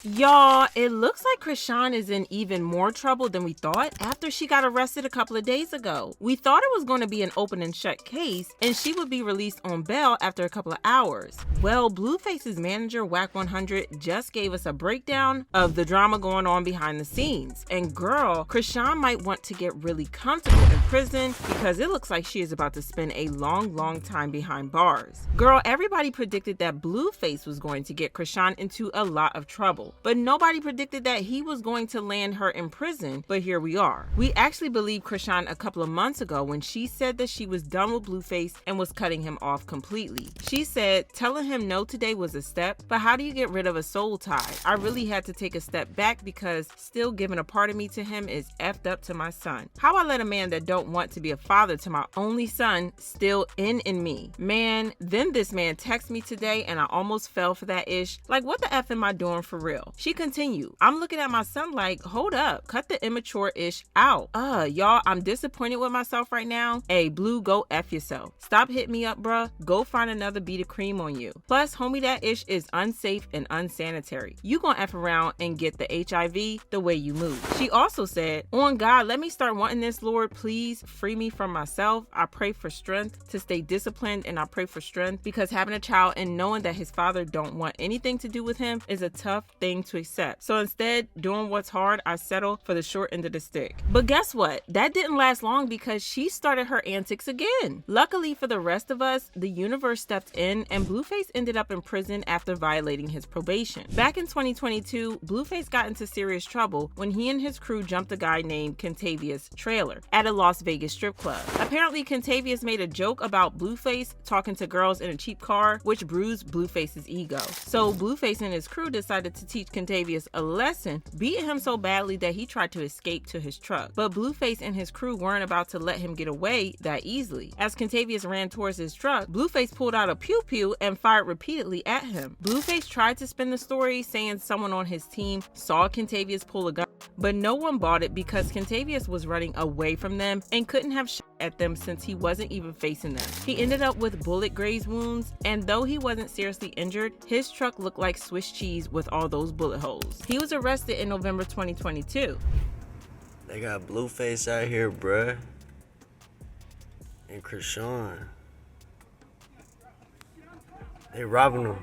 Y'all, it looks like Chrisean is in even more trouble than we thought after she got arrested a couple of days ago. We thought it was going to be an open and shut case and she would be released on bail after a couple of hours. Well, Blueface's manager, Wack 100, just gave us a breakdown of the drama going on behind the scenes. And girl, Chrisean might want to get really comfortable in prison because it looks like she is about to spend a long time behind bars. Girl, everybody predicted that Blueface was going to get Chrisean into a lot of trouble. But nobody predicted that he was going to land her in prison, but here we are. We actually believed Chrisean a couple of months ago when she said that she was done with Blueface and was cutting him off completely. She said, telling him no today was a step, but how do you get rid of a soul tie? I really had to take a step back because still giving a part of me to him is effed up to my son. How I let a man that don't want to be a father to my only son still in me? Man, then this man texted me today and I almost fell for that ish. Like, what the F am I doing for real? She continued, I'm looking at my son like, hold up, cut the immature-ish out. Y'all, I'm disappointed with myself right now. Hey, Blue, go F yourself. Stop hitting me up, bruh. Go find another beat of cream on you. Plus, homie, that ish is unsafe and unsanitary. You gonna F around and get the HIV the way you move. She also said, on God, let me start wanting this, Lord. Please free me from myself. I pray for strength to stay disciplined, and I pray for strength because having a child and knowing that his father don't want anything to do with him is a tough thing to accept. So instead, doing what's hard, I settle for the short end of the stick. But guess what? That didn't last long because she started her antics again. Luckily for the rest of us, the universe stepped in and Blueface ended up in prison after violating his probation. Back in 2022, Blueface got into serious trouble when he and his crew jumped a guy named Contavious' trailer at a Las Vegas strip club. Apparently, Contavious made a joke about Blueface talking to girls in a cheap car, which bruised Blueface's ego. So Blueface and his crew decided to teach Contavious a lesson, beat him so badly that he tried to escape to his truck. But Blueface and his crew weren't about to let him get away that easily. As Contavious ran towards his truck, Blueface pulled out a pew-pew and fired repeatedly at him. Blueface tried to spin the story, saying someone on his team saw Contavious pull a gun, but no one bought it because Contavious was running away from them and couldn't have shot at them since he wasn't even facing them. He ended up with bullet graze wounds, and though he wasn't seriously injured, his truck looked like Swiss cheese with all those bullet holes. He was arrested in November 2022. They got Blueface out here, bruh. And Chrisean. They robbing him.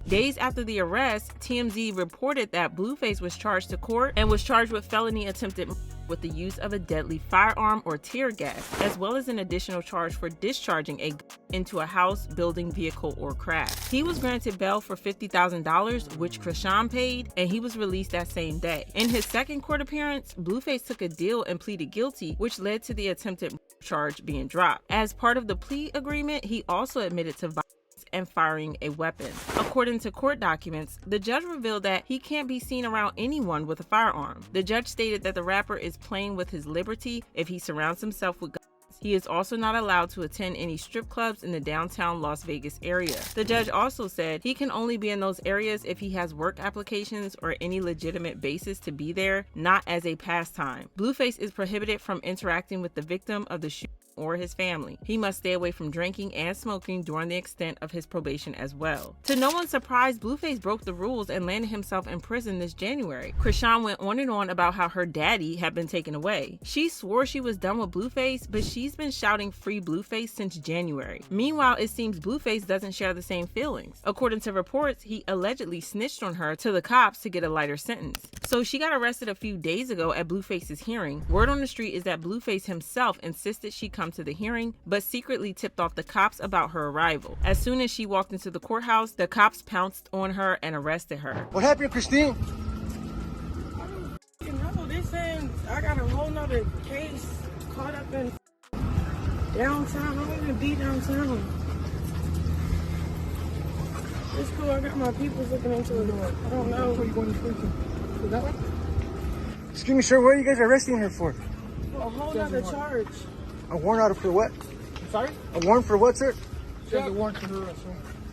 Days after the arrest, TMZ reported that Blueface was charged to court and was charged with felony attempted with the use of a deadly firearm or tear gas, as well as an additional charge for discharging a gun into a house, building, vehicle, or craft. He was granted bail for $50,000, which Chrisean paid, and he was released that same day. In his second court appearance, Blueface took a deal and pleaded guilty, which led to the attempted charge being dropped. As part of the plea agreement, he also admitted to violence and firing a weapon. According to court documents, the judge revealed that he can't be seen around anyone with a firearm. The judge stated that the rapper is playing with his liberty if he surrounds himself with guns. He is also not allowed to attend any strip clubs in the downtown Las Vegas area. The judge also said he can only be in those areas if he has work applications or any legitimate basis to be there, not as a pastime. Blueface is prohibited from interacting with the victim of the shooting or his family. He must stay away from drinking and smoking during the extent of his probation as well. To no one's surprise, Blueface broke the rules and landed himself in prison this January. Chrisean went on and on about how her daddy had been taken away. She swore she was done with Blueface, but she's been shouting free Blueface since January. Meanwhile, it seems Blueface doesn't share the same feelings. According to reports, he allegedly snitched on her to the cops to get a lighter sentence. So she got arrested a few days ago at Blueface's hearing. Word on the street is that Blueface himself insisted she come to the hearing, but secretly tipped off the cops about her arrival. As soon as she walked into the courthouse, the cops pounced on her and arrested her. What happened, Christine? I don't know. They saying I got a whole nother case caught up in downtown. I don't even be downtown. It's cool. I got my peoples looking into it. I don't know. Where are you going to prison? Is that one? Excuse me, sir. What are you guys arresting her for? A whole nother charge. A warrant out for what? I'm sorry? A warrant for what, sir? She has a warrant for her arrest.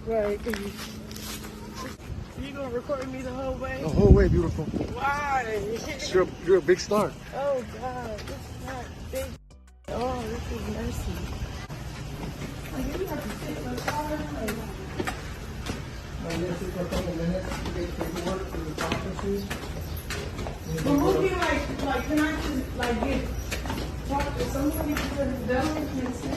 Right. You gonna record me the whole way? The whole way, beautiful. Why? You're a big star. Oh God, this is not big. Oh, this is mercy. But would be like, can I just like talk to somebody because Bella can't see?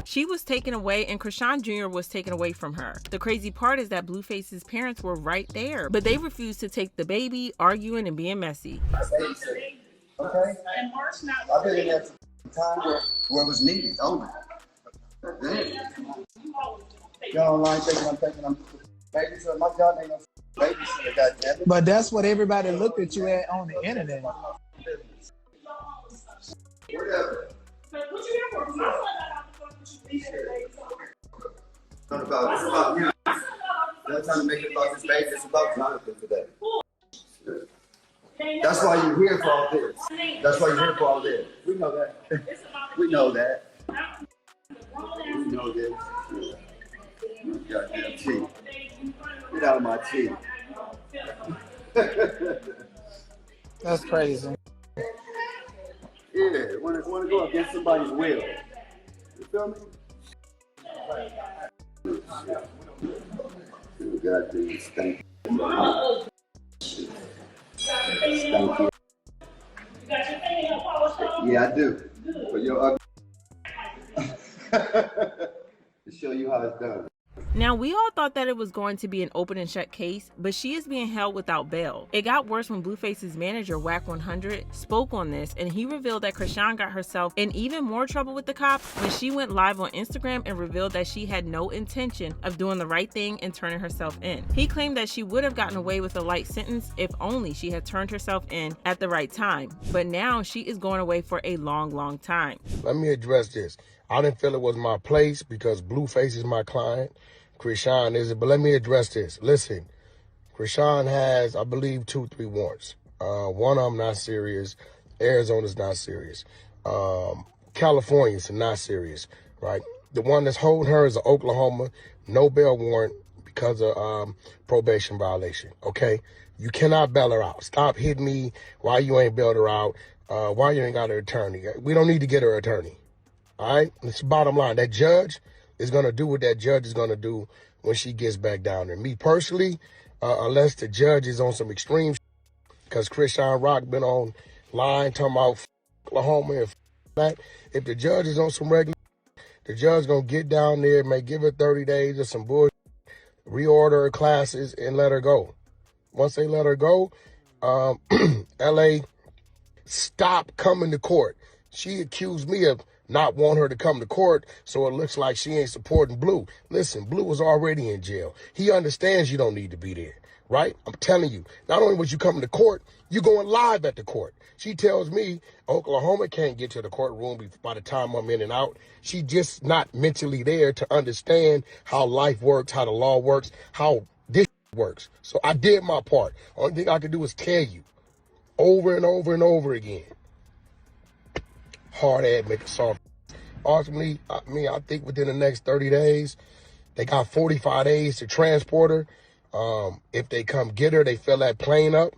She was taken away and Chrisean Jr. was taken away from her. The crazy part is that Blueface's parents were right there, but they refused to take the baby, arguing and being messy. Okay. I've been in there for time where it was needed only. Y'all online thinking I'm babysitter. My job ain't no babysitter, goddammit. But that's what everybody looked at you at on the internet. Whatever. What you here for? Because I It's not about you. Not trying to make it about this baby. It's about Jonathan today. That's why you're here for all this. That's why you're here for all this. We know that. We know that. We know this. Goddamn teeth. Get out of my teeth. That's crazy. Yeah, want to go against somebody's will. You feel me? Goddamn stank. Stanky. Yeah, I do. But you're ugly. To show you how it's done. Now, we all thought that it was going to be an open and shut case, but she is being held without bail. It got worse when Blueface's manager, Wack 100, spoke on this, and he revealed that Chrisean got herself in even more trouble with the cops when she went live on Instagram and revealed that she had no intention of doing the right thing and turning herself in. He claimed that she would have gotten away with a light sentence if only she had turned herself in at the right time, but now she is going away for a long, long time. Let me address this. I didn't feel it was my place because Blueface is my client. Chrisean isn't, but let me address this. Listen, Chrisean has, I believe, 2-3 warrants. One of them not serious. Arizona's not serious. California's not serious, right? The one that's holding her is an Oklahoma, no bail warrant because of probation violation, okay? You cannot bail her out. Stop hitting me why you ain't bailed her out, why you ain't got her attorney. We don't need to get her attorney, all right? It's the bottom line. That judge is going to do what that judge is going to do when she gets back down there. Me personally, unless the judge is on some extreme because Chrisean Rock been on line talking about Oklahoma and that. If the judge is on some regular, the judge going to get down there, may give her 30 days or some bullshit, reorder her classes and let her go. Once they let her go, LA, stop coming to court. She accused me of not want her to come to court, so it looks like she ain't supporting Blue. Listen, Blue was already in jail. He understands you don't need to be there, right? I'm telling you, not only was you coming to court, you going live at the court. She tells me Oklahoma can't get to the courtroom by the time I'm in and out. She just not mentally there to understand how life works, how the law works, how this works. So I did my part. Only thing I could do is tell you over and over and over again. Hard ad, make it soft. Ultimately, I think within the next 30 days, they got 45 days to transport her. If they come get her, they fill that plane up.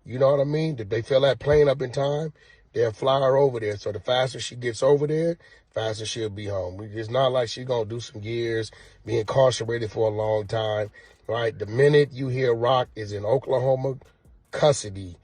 You know what I mean? If they fill that plane up in time, they'll fly her over there. So the faster she gets over there, faster she'll be home. It's not like she's going to do some years, be incarcerated for a long time, right? The minute you hear Rock is in Oklahoma custody,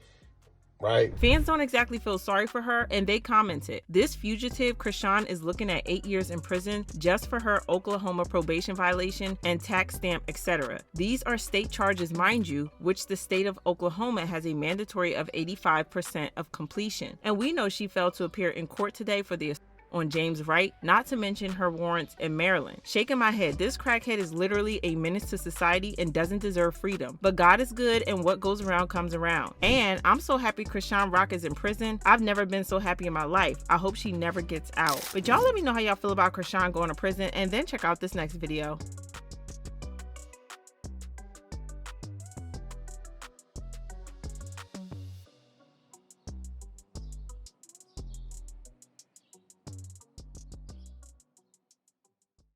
right? Fans don't exactly feel sorry for her, and they commented, "This fugitive Chrisean is looking at 8 years in prison just for her Oklahoma probation violation and tax stamp, etc. These are state charges, mind you, which the state of Oklahoma has a mandatory of 85% of completion. And we know she failed to appear in court today for the on James Wright, not to mention her warrants in Maryland. Shaking my head, this crackhead is literally a menace to society and doesn't deserve freedom. But God is good and what goes around comes around. And I'm so happy Chrisean Rock is in prison. I've never been so happy in my life. I hope she never gets out. But y'all let me know how y'all feel about Chrisean going to prison and then check out this next video.